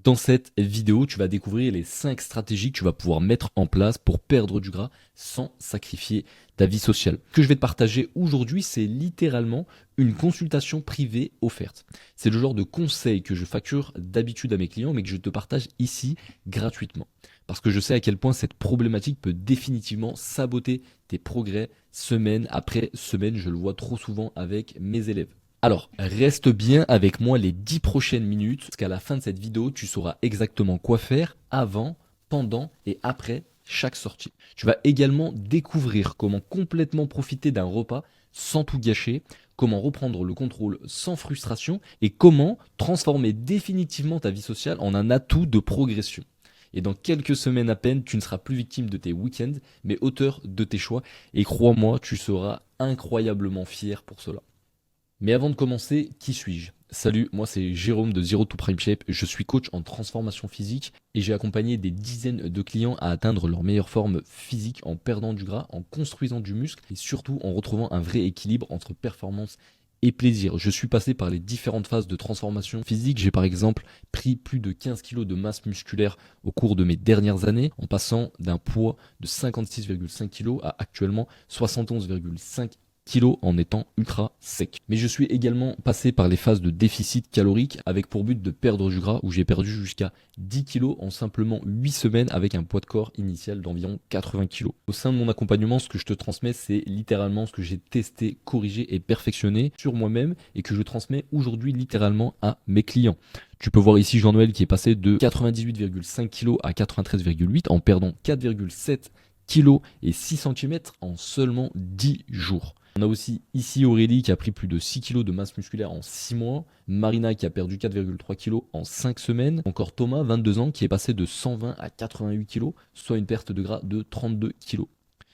Dans cette vidéo, tu vas découvrir les 5 stratégies que tu vas pouvoir mettre en place pour perdre du gras sans sacrifier ta vie sociale. Ce que je vais te partager aujourd'hui, c'est littéralement une consultation privée offerte. C'est le genre de conseil que je facture d'habitude à mes clients, mais que je te partage ici gratuitement. Parce que je sais à quel point cette problématique peut définitivement saboter tes progrès semaine après semaine. Je le vois trop souvent avec mes élèves. Alors, reste bien avec moi les 10 prochaines minutes, parce qu'à la fin de cette vidéo, tu sauras exactement quoi faire avant, pendant et après chaque sortie. Tu vas également découvrir comment complètement profiter d'un repas sans tout gâcher, comment reprendre le contrôle sans frustration et comment transformer définitivement ta vie sociale en un atout de progression. Et dans quelques semaines à peine, tu ne seras plus victime de tes week-ends, mais auteur de tes choix. Et crois-moi, tu seras incroyablement fier pour cela. Mais avant de commencer, qui suis-je? Salut, moi c'est Jérôme de Zero to Prime Shape, je suis coach en transformation physique et j'ai accompagné des dizaines de clients à atteindre leur meilleure forme physique en perdant du gras, en construisant du muscle et surtout en retrouvant un vrai équilibre entre performance et plaisir. Je suis passé par les différentes phases de transformation physique. J'ai par exemple pris plus de 15 kg de masse musculaire au cours de mes dernières années en passant d'un poids de 56,5 kg à actuellement 71,5 kilos en étant ultra sec. Mais je suis également passé par les phases de déficit calorique avec pour but de perdre du gras où j'ai perdu jusqu'à 10 kilos en simplement 8 semaines avec un poids de corps initial d'environ 80 kilos. Au sein de mon accompagnement, ce que je te transmets, c'est littéralement ce que j'ai testé, corrigé et perfectionné sur moi-même et que je transmets aujourd'hui littéralement à mes clients. Tu peux voir ici Jean-Noël qui est passé de 98,5 kg à 93,8 en perdant 4,7 kg et 6 cm en seulement 10 jours. On a aussi ici Aurélie qui a pris plus de 6 kg de masse musculaire en 6 mois, Marina qui a perdu 4,3 kg en 5 semaines, encore Thomas, 22 ans, qui est passé de 120 à 88 kg, soit une perte de gras de 32 kg.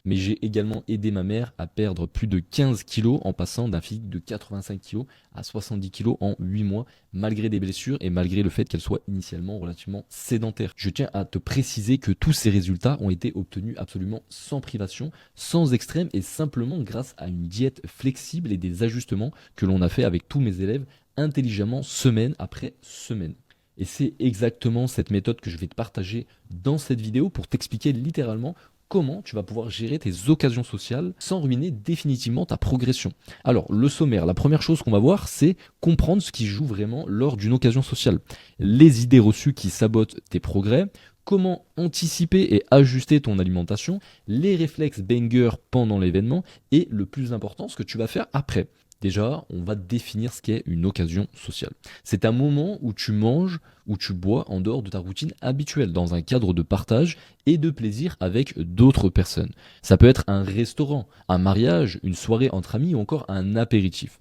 Mais j'ai également aidé ma mère à perdre plus de 15 kg en passant d'un physique de 85 kg à 70 kg en 8 mois, malgré des blessures et malgré le fait qu'elle soit initialement relativement sédentaire. Je tiens à te préciser que tous ces résultats ont été obtenus absolument sans privation, sans extrême et simplement grâce à une diète flexible et des ajustements que l'on a fait avec tous mes élèves intelligemment semaine après semaine. Et c'est exactement cette méthode que je vais te partager dans cette vidéo pour t'expliquer littéralement comment tu vas pouvoir gérer tes occasions sociales sans ruiner définitivement ta progression. Alors, le sommaire, la première chose qu'on va voir, c'est comprendre ce qui joue vraiment lors d'une occasion sociale. Les idées reçues qui sabotent tes progrès, comment anticiper et ajuster ton alimentation, les réflexes banger pendant l'événement et le plus important, ce que tu vas faire après. Déjà, on va définir ce qu'est une occasion sociale. C'est un moment où tu manges, où tu bois en dehors de ta routine habituelle, dans un cadre de partage et de plaisir avec d'autres personnes. Ça peut être un restaurant, un mariage, une soirée entre amis ou encore un apéritif.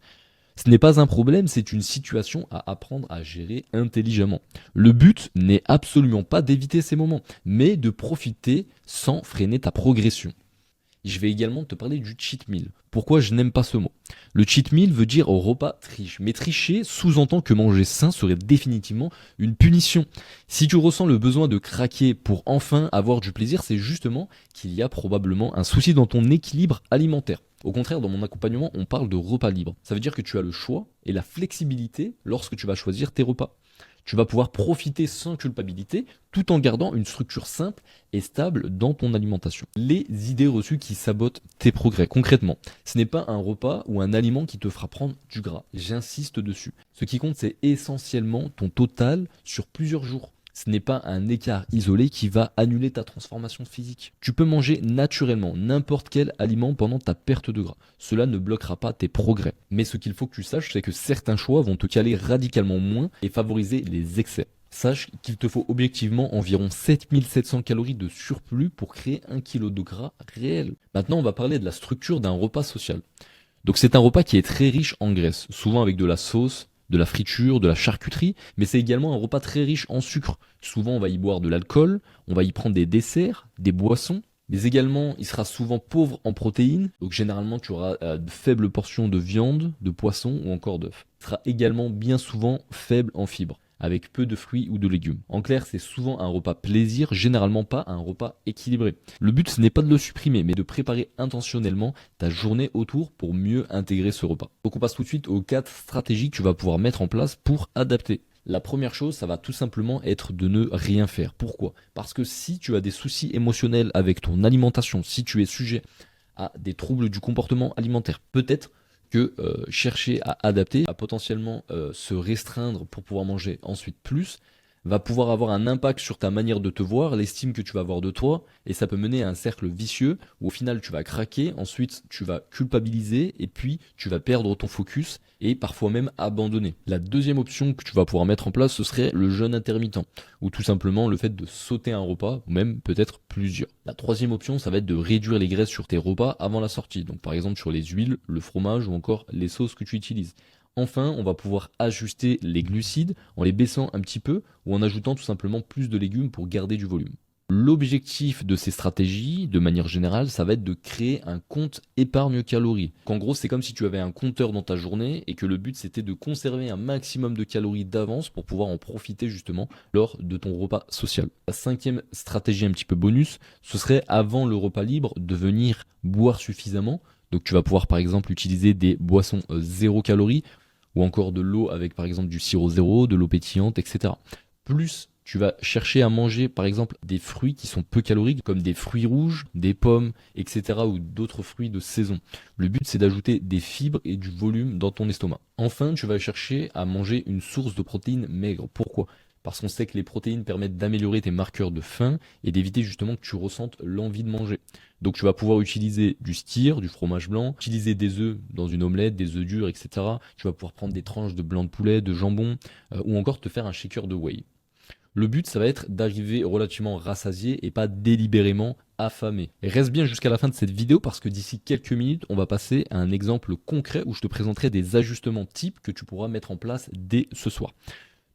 Ce n'est pas un problème, c'est une situation à apprendre à gérer intelligemment. Le but n'est absolument pas d'éviter ces moments, mais de profiter sans freiner ta progression. Je vais également te parler du cheat meal. Pourquoi je n'aime pas ce mot? Le cheat meal veut dire repas triche. Mais tricher sous-entend que manger sain serait définitivement une punition. Si tu ressens le besoin de craquer pour enfin avoir du plaisir, c'est justement qu'il y a probablement un souci dans ton équilibre alimentaire. Au contraire, dans mon accompagnement, on parle de repas libre. Ça veut dire que tu as le choix et la flexibilité lorsque tu vas choisir tes repas. Tu vas pouvoir profiter sans culpabilité tout en gardant une structure simple et stable dans ton alimentation. Les idées reçues qui sabotent tes progrès. Concrètement, ce n'est pas un repas ou un aliment qui te fera prendre du gras. J'insiste dessus. Ce qui compte, c'est essentiellement ton total sur plusieurs jours. Ce n'est pas un écart isolé qui va annuler ta transformation physique. Tu peux manger naturellement n'importe quel aliment pendant ta perte de gras. Cela ne bloquera pas tes progrès. Mais ce qu'il faut que tu saches, c'est que certains choix vont te caler radicalement moins et favoriser les excès. Sache qu'il te faut objectivement environ 7700 calories de surplus pour créer 1 kg de gras réel. Maintenant, on va parler de la structure d'un repas social. Donc c'est un repas qui est très riche en graisse, souvent avec de la sauce, de la friture, de la charcuterie, mais c'est également un repas très riche en sucre. Souvent, on va y boire de l'alcool, on va y prendre des desserts, des boissons, mais également, il sera souvent pauvre en protéines. Donc, généralement, tu auras de faibles portions de viande, de poisson ou encore d'œufs. Il sera également bien souvent faible en fibres, avec peu de fruits ou de légumes. En clair, c'est souvent un repas plaisir, généralement pas un repas équilibré. Le but, ce n'est pas de le supprimer, mais de préparer intentionnellement ta journée autour pour mieux intégrer ce repas. Donc on passe tout de suite aux 4 stratégies que tu vas pouvoir mettre en place pour adapter. La première chose, ça va tout simplement être de ne rien faire. Pourquoi? Parce que si tu as des soucis émotionnels avec ton alimentation, si tu es sujet à des troubles du comportement alimentaire, peut-être que chercher à adapter, à potentiellement se restreindre pour pouvoir manger ensuite plus, va pouvoir avoir un impact sur ta manière de te voir, l'estime que tu vas avoir de toi, et ça peut mener à un cercle vicieux où au final tu vas craquer, ensuite tu vas culpabiliser, et puis tu vas perdre ton focus et parfois même abandonner. La deuxième option que tu vas pouvoir mettre en place, ce serait le jeûne intermittent, ou tout simplement le fait de sauter un repas, ou même peut-être plusieurs. La troisième option, ça va être de réduire les graisses sur tes repas avant la sortie, donc par exemple sur les huiles, le fromage ou encore les sauces que tu utilises. Enfin, on va pouvoir ajuster les glucides en les baissant un petit peu ou en ajoutant tout simplement plus de légumes pour garder du volume. L'objectif de ces stratégies, de manière générale, ça va être de créer un compte épargne calories. En gros, c'est comme si tu avais un compteur dans ta journée et que le but c'était de conserver un maximum de calories d'avance pour pouvoir en profiter justement lors de ton repas social. La cinquième stratégie un petit peu bonus, ce serait avant le repas libre de venir boire suffisamment. Donc tu vas pouvoir par exemple utiliser des boissons 0 calories ou encore de l'eau avec par exemple du sirop zéro, de l'eau pétillante, etc. Plus tu vas chercher à manger par exemple des fruits qui sont peu caloriques comme des fruits rouges, des pommes, etc. ou d'autres fruits de saison. Le but c'est d'ajouter des fibres et du volume dans ton estomac. Enfin, tu vas chercher à manger une source de protéines maigres. Pourquoi? Parce qu'on sait que les protéines permettent d'améliorer tes marqueurs de faim et d'éviter justement que tu ressentes l'envie de manger. Donc tu vas pouvoir utiliser du skyr, du fromage blanc, utiliser des œufs dans une omelette, des œufs durs, etc. Tu vas pouvoir prendre des tranches de blanc de poulet, de jambon, ou encore te faire un shaker de whey. Le but, ça va être d'arriver relativement rassasié et pas délibérément affamé. Et reste bien jusqu'à la fin de cette vidéo parce que d'ici quelques minutes, on va passer à un exemple concret où je te présenterai des ajustements types que tu pourras mettre en place dès ce soir.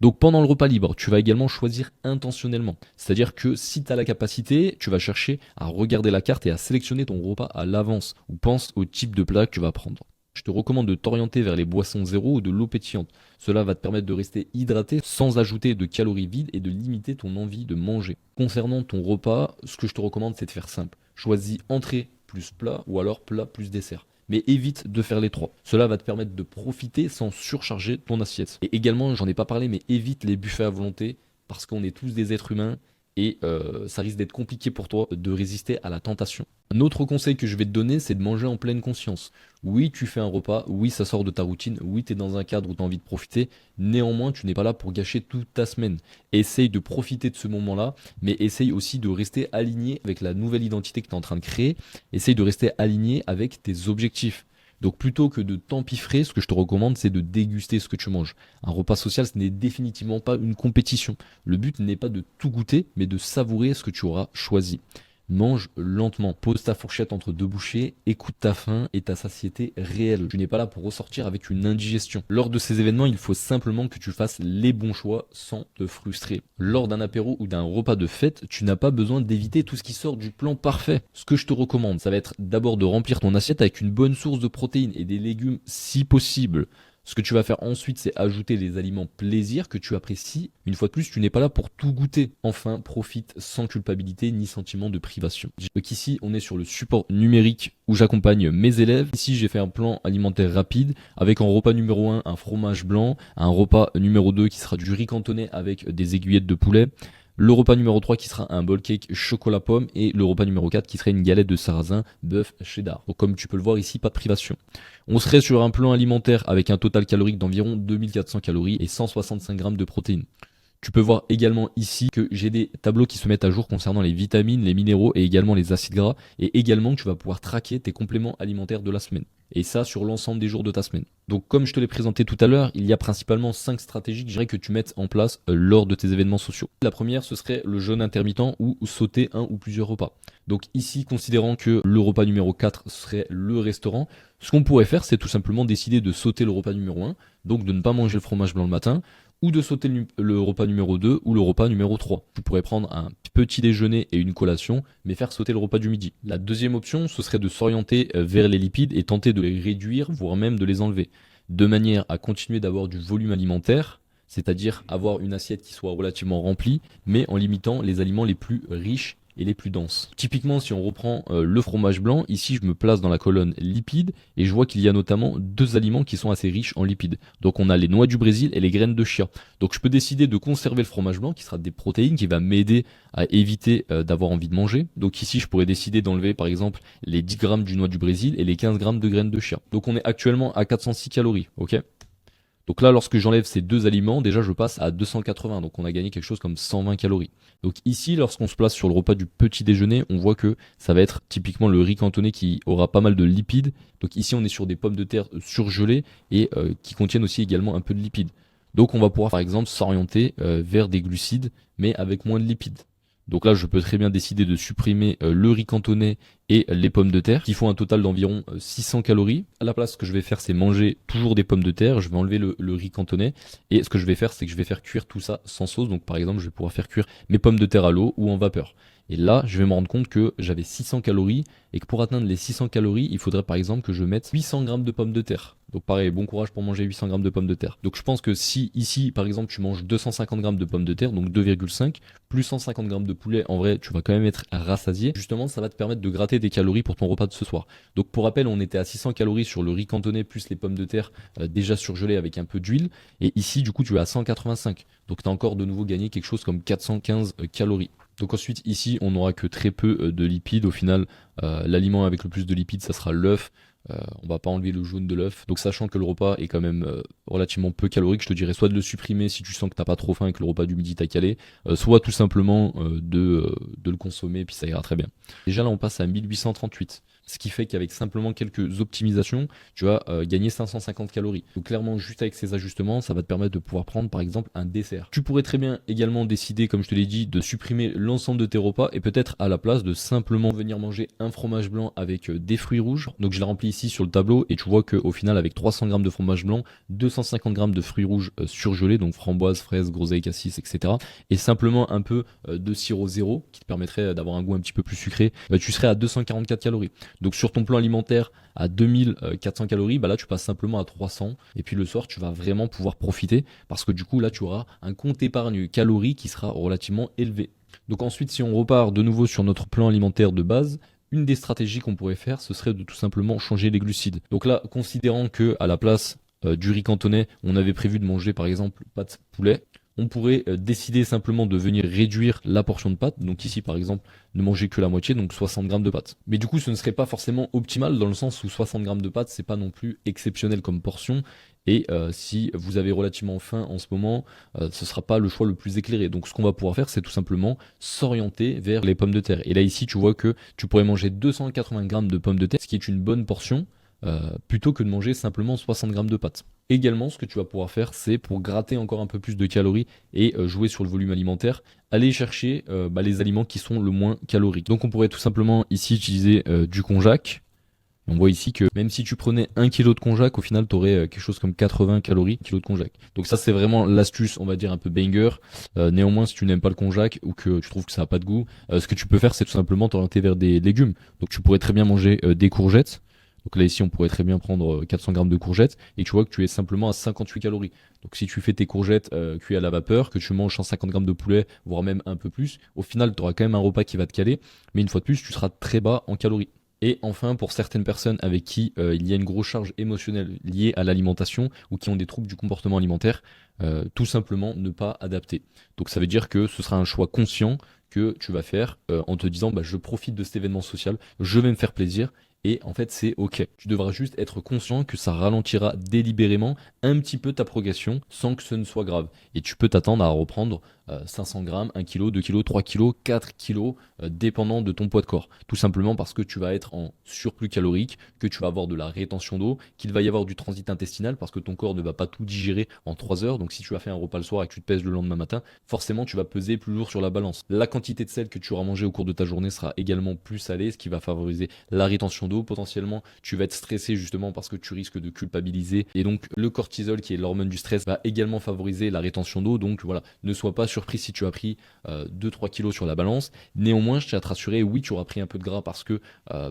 Donc pendant le repas libre, tu vas également choisir intentionnellement. C'est-à-dire que si tu as la capacité, tu vas chercher à regarder la carte et à sélectionner ton repas à l'avance ou pense au type de plat que tu vas prendre. Je te recommande de t'orienter vers les boissons zéro ou de l'eau pétillante. Cela va te permettre de rester hydraté sans ajouter de calories vides et de limiter ton envie de manger. Concernant ton repas, ce que je te recommande, c'est de faire simple. Choisis entrée plus plat ou alors plat plus dessert. Mais évite de faire les trois. Cela va te permettre de profiter sans surcharger ton assiette. Et également, j'en ai pas parlé, mais évite les buffets à volonté parce qu'on est tous des êtres humains et ça risque d'être compliqué pour toi de résister à la tentation. Un autre conseil que je vais te donner, c'est de manger en pleine conscience. Oui, tu fais un repas, oui, ça sort de ta routine, oui, tu es dans un cadre où tu as envie de profiter, néanmoins, tu n'es pas là pour gâcher toute ta semaine. Essaye de profiter de ce moment-là, mais essaye aussi de rester aligné avec la nouvelle identité que tu es en train de créer, essaye de rester aligné avec tes objectifs. Donc plutôt que de t'empiffrer, ce que je te recommande, c'est de déguster ce que tu manges. Un repas social, ce n'est définitivement pas une compétition. Le but n'est pas de tout goûter, mais de savourer ce que tu auras choisi. Mange lentement, pose ta fourchette entre deux bouchées, écoute ta faim et ta satiété réelle. Tu n'es pas là pour ressortir avec une indigestion. Lors de ces événements, il faut simplement que tu fasses les bons choix sans te frustrer. Lors d'un apéro ou d'un repas de fête, tu n'as pas besoin d'éviter tout ce qui sort du plan parfait. Ce que je te recommande, ça va être d'abord de remplir ton assiette avec une bonne source de protéines et des légumes si possible. Ce que tu vas faire ensuite, c'est ajouter les aliments plaisir que tu apprécies. Une fois de plus, tu n'es pas là pour tout goûter. Enfin, profite sans culpabilité ni sentiment de privation. Donc ici, on est sur le support numérique où j'accompagne mes élèves. Ici, j'ai fait un plan alimentaire rapide avec en repas numéro 1 un fromage blanc, un repas numéro 2 qui sera du riz cantonné avec des aiguillettes de poulet, le repas numéro 3 qui sera un bowl cake chocolat pomme et le repas numéro 4 qui serait une galette de sarrasin bœuf cheddar. Donc comme tu peux le voir ici, pas de privation. On serait sur un plan alimentaire avec un total calorique d'environ 2400 calories et 165 grammes de protéines. Tu peux voir également ici que j'ai des tableaux qui se mettent à jour concernant les vitamines, les minéraux et également les acides gras. Et également que tu vas pouvoir traquer tes compléments alimentaires de la semaine. Et ça sur l'ensemble des jours de ta semaine. Donc comme je te l'ai présenté tout à l'heure, il y a principalement 5 stratégies que j'aimerais que tu mettes en place lors de tes événements sociaux. La première, ce serait le jeûne intermittent ou sauter un ou plusieurs repas. Donc ici, considérant que le repas numéro 4 serait le restaurant, ce qu'on pourrait faire, c'est tout simplement décider de sauter le repas numéro 1, donc de ne pas manger le fromage blanc le matin, ou de sauter le repas numéro 2 ou le repas numéro 3. Tu pourrais prendre un petit déjeuner et une collation, mais faire sauter le repas du midi. La deuxième option, ce serait de s'orienter vers les lipides et tenter de les réduire, voire même de les enlever, de manière à continuer d'avoir du volume alimentaire, c'est-à-dire avoir une assiette qui soit relativement remplie, mais en limitant les aliments les plus riches et les plus denses. Typiquement, si on reprend le fromage blanc, ici je me place dans la colonne lipides et je vois qu'il y a notamment deux aliments qui sont assez riches en lipides. Donc on a les noix du Brésil et les graines de chia. Donc je peux décider de conserver le fromage blanc qui sera des protéines qui va m'aider à éviter d'avoir envie de manger. Donc ici je pourrais décider d'enlever par exemple les 10 grammes du noix du Brésil et les 15 grammes de graines de chia. Donc on est actuellement à 406 calories, ok? Donc là, lorsque j'enlève ces deux aliments, déjà je passe à 280, donc on a gagné quelque chose comme 120 calories. Donc ici, lorsqu'on se place sur le repas du petit déjeuner, on voit que ça va être typiquement le riz cantonais qui aura pas mal de lipides. Donc ici, on est sur des pommes de terre surgelées et qui contiennent aussi également un peu de lipides. Donc on va pouvoir par exemple s'orienter vers des glucides, mais avec moins de lipides. Donc là, je peux très bien décider de supprimer le riz cantonais et les pommes de terre, qui font un total d'environ 600 calories. À la place, ce que je vais faire, c'est manger toujours des pommes de terre. Je vais enlever le riz cantonais. Et ce que je vais faire, c'est que je vais faire cuire tout ça sans sauce. Donc par exemple, je vais pouvoir faire cuire mes pommes de terre à l'eau ou en vapeur. Et là, je vais me rendre compte que j'avais 600 calories et que pour atteindre les 600 calories, il faudrait par exemple que je mette 800 grammes de pommes de terre. Donc pareil, bon courage pour manger 800 grammes de pommes de terre. Donc je pense que si ici, par exemple, tu manges 250 grammes de pommes de terre, donc 2,5, plus 150 grammes de poulet, en vrai, tu vas quand même être rassasié. Justement, ça va te permettre de gratter des calories pour ton repas de ce soir. Donc pour rappel, on était à 600 calories sur le riz cantonais plus les pommes de terre déjà surgelées avec un peu d'huile. Et ici, du coup, tu es à 185. Donc tu as encore de nouveau gagné quelque chose comme 415 calories. Donc ensuite, ici, on n'aura que très peu de lipides. Au final, l'aliment avec le plus de lipides, ça sera l'œuf. On va pas enlever le jaune de l'œuf. Donc sachant que le repas est quand même relativement peu calorique, je te dirais soit de le supprimer si tu sens que t'as pas trop faim et que le repas du midi t'a calé, soit tout simplement de le consommer et puis ça ira très bien. Déjà là on passe à 1838. Ce qui fait qu'avec simplement quelques optimisations, tu vas gagner 550 calories. Donc clairement, juste avec ces ajustements, ça va te permettre de pouvoir prendre par exemple un dessert. Tu pourrais très bien également décider, comme je te l'ai dit, de supprimer l'ensemble de tes repas et peut-être à la place de simplement venir manger un fromage blanc avec des fruits rouges. Donc je l'ai rempli ici sur le tableau et tu vois qu'au final, avec 300 grammes de fromage blanc, 250 grammes de fruits rouges surgelés, donc framboises, fraises, groseilles, cassis, etc. Et simplement un peu de sirop zéro qui te permettrait d'avoir un goût un petit peu plus sucré, tu serais à 244 calories. Donc sur ton plan alimentaire à 2400 calories, bah là tu passes simplement à 300 et puis le soir tu vas vraiment pouvoir profiter parce que du coup là tu auras un compte épargne calories qui sera relativement élevé. Donc ensuite si on repart de nouveau sur notre plan alimentaire de base, une des stratégies qu'on pourrait faire ce serait de tout simplement changer les glucides. Donc là considérant que à la place du riz cantonais on avait prévu de manger par exemple pâtes poulet, on pourrait décider simplement de venir réduire la portion de pâtes. Donc ici par exemple, ne manger que la moitié, donc 60 grammes de pâtes. Mais du coup ce ne serait pas forcément optimal dans le sens où 60 grammes de pâtes c'est pas non plus exceptionnel comme portion. Et si vous avez relativement faim en ce moment, ce sera pas le choix le plus éclairé. Donc ce qu'on va pouvoir faire c'est tout simplement s'orienter vers les pommes de terre. Et là ici tu vois que tu pourrais manger 280 grammes de pommes de terre, ce qui est une bonne portion. Plutôt que de manger simplement 60 grammes de pâtes. Également, ce que tu vas pouvoir faire, c'est pour gratter encore un peu plus de calories et jouer sur le volume alimentaire, aller chercher les aliments qui sont le moins caloriques. Donc on pourrait tout simplement ici utiliser du konjac. On voit ici que même si tu prenais 1 kg de konjac, au final tu aurais quelque chose comme 80 calories kilo de konjac. Donc ça c'est vraiment l'astuce, on va dire un peu banger. Néanmoins si tu n'aimes pas le konjac ou que tu trouves que ça n'a pas de goût, ce que tu peux faire c'est tout simplement t'orienter vers des légumes. Donc tu pourrais très bien manger des courgettes. Donc là ici on pourrait très bien prendre 400 grammes de courgettes et tu vois que tu es simplement à 58 calories. Donc si tu fais tes courgettes cuites à la vapeur, que tu manges 150 grammes de poulet, voire même un peu plus, au final tu auras quand même un repas qui va te caler, mais une fois de plus tu seras très bas en calories. Et enfin, pour certaines personnes avec qui il y a une grosse charge émotionnelle liée à l'alimentation ou qui ont des troubles du comportement alimentaire, tout simplement ne pas adapter. Donc ça veut dire que ce sera un choix conscient que tu vas faire en te disant je profite de cet événement social, je vais me faire plaisir. Et en fait, c'est ok. Tu devras juste être conscient que ça ralentira délibérément un petit peu ta progression sans que ce ne soit grave. Et tu peux t'attendre à reprendre 500 grammes, 1 kg, 2 kg, 3 kg, 4 kg, dépendant de ton poids de corps. Tout simplement parce que tu vas être en surplus calorique, que tu vas avoir de la rétention d'eau, qu'il va y avoir du transit intestinal parce que ton corps ne va pas tout digérer en 3 heures. Donc si tu as fait un repas le soir et que tu te pèses le lendemain matin, forcément tu vas peser plus lourd sur la balance. La quantité de sel que tu auras mangé au cours de ta journée sera également plus salée, ce qui va favoriser la rétention d'eau. Potentiellement, tu vas être stressé justement parce que tu risques de culpabiliser. Et donc le cortisol, qui est l'hormone du stress, va également favoriser la rétention d'eau. Donc voilà, ne sois pas surpris si tu as pris 2-3 kilos sur la balance. Néanmoins, je tiens à te rassurer, oui, tu auras pris un peu de gras parce que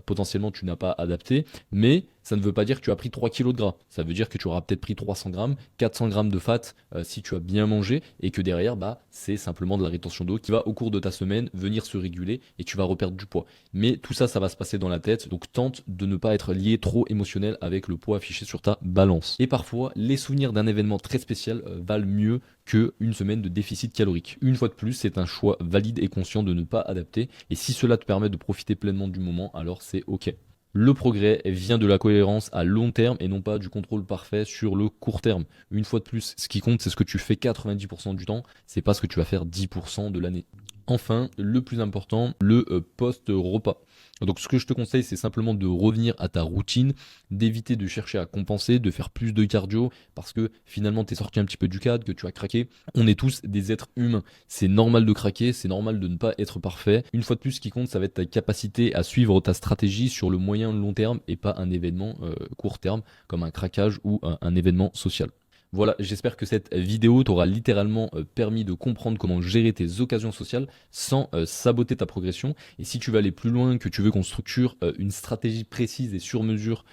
potentiellement tu n'as pas adapté, mais ça ne veut pas dire que tu as pris 3 kilos de gras. Ça veut dire que tu auras peut-être pris 300 grammes, 400 grammes de fat si tu as bien mangé et que derrière, bah, c'est simplement de la rétention d'eau qui va au cours de ta semaine venir se réguler et tu vas reperdre du poids. Mais tout ça, ça va se passer dans la tête, donc tente de ne pas être lié trop émotionnel avec le poids affiché sur ta balance. Et parfois, les souvenirs d'un événement très spécial valent mieux qu'une semaine de déficit calorique. Une fois de plus, c'est un choix valide et conscient de ne pas adapter, et si cela te permet de profiter pleinement du moment, alors c'est ok. Le progrès vient de la cohérence à long terme et non pas du contrôle parfait sur le court terme. Une fois de plus, ce qui compte, c'est ce que tu fais 90% du temps, c'est pas ce que tu vas faire 10% de l'année. Enfin, le plus important, le post-repas. Donc ce que je te conseille, c'est simplement de revenir à ta routine, d'éviter de chercher à compenser, de faire plus de cardio, parce que finalement tu es sorti un petit peu du cadre, que tu as craqué. On est tous des êtres humains. C'est normal de craquer, c'est normal de ne pas être parfait. Une fois de plus, ce qui compte, ça va être ta capacité à suivre ta stratégie sur le moyen long terme et pas un événement court terme, comme un craquage ou un événement social. Voilà, j'espère que cette vidéo t'aura littéralement permis de comprendre comment gérer tes occasions sociales sans saboter ta progression. Et si tu veux aller plus loin, que tu veux qu'on structure une stratégie précise et sur mesure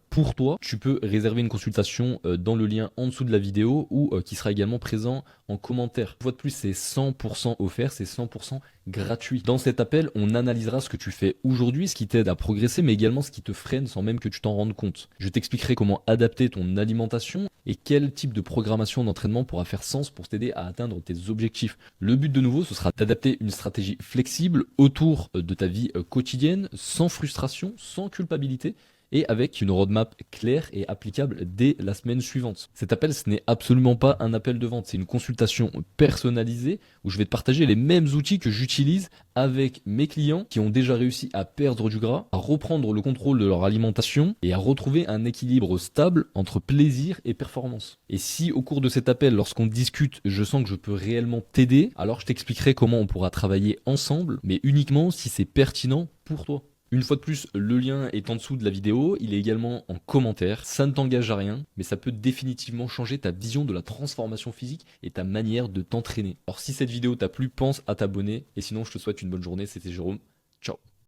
pour toi, tu peux réserver une consultation dans le lien en dessous de la vidéo ou qui sera également présent en commentaire. Une fois de plus, c'est 100% offert, c'est 100% gratuit. Dans cet appel, on analysera ce que tu fais aujourd'hui, ce qui t'aide à progresser, mais également ce qui te freine sans même que tu t'en rendes compte. Je t'expliquerai comment adapter ton alimentation et quel type de programmation d'entraînement pourra faire sens pour t'aider à atteindre tes objectifs. Le but de nouveau, ce sera d'adapter une stratégie flexible autour de ta vie quotidienne, sans frustration, sans culpabilité, et avec une roadmap claire et applicable dès la semaine suivante. Cet appel, ce n'est absolument pas un appel de vente, c'est une consultation personnalisée où je vais te partager les mêmes outils que j'utilise avec mes clients qui ont déjà réussi à perdre du gras, à reprendre le contrôle de leur alimentation et à retrouver un équilibre stable entre plaisir et performance. Et si au cours de cet appel, lorsqu'on discute, je sens que je peux réellement t'aider, alors je t'expliquerai comment on pourra travailler ensemble, mais uniquement si c'est pertinent pour toi. Une fois de plus, le lien est en dessous de la vidéo, il est également en commentaire, ça ne t'engage à rien, mais ça peut définitivement changer ta vision de la transformation physique et ta manière de t'entraîner. Alors si cette vidéo t'a plu, pense à t'abonner, et sinon je te souhaite une bonne journée, c'était Jérôme, ciao.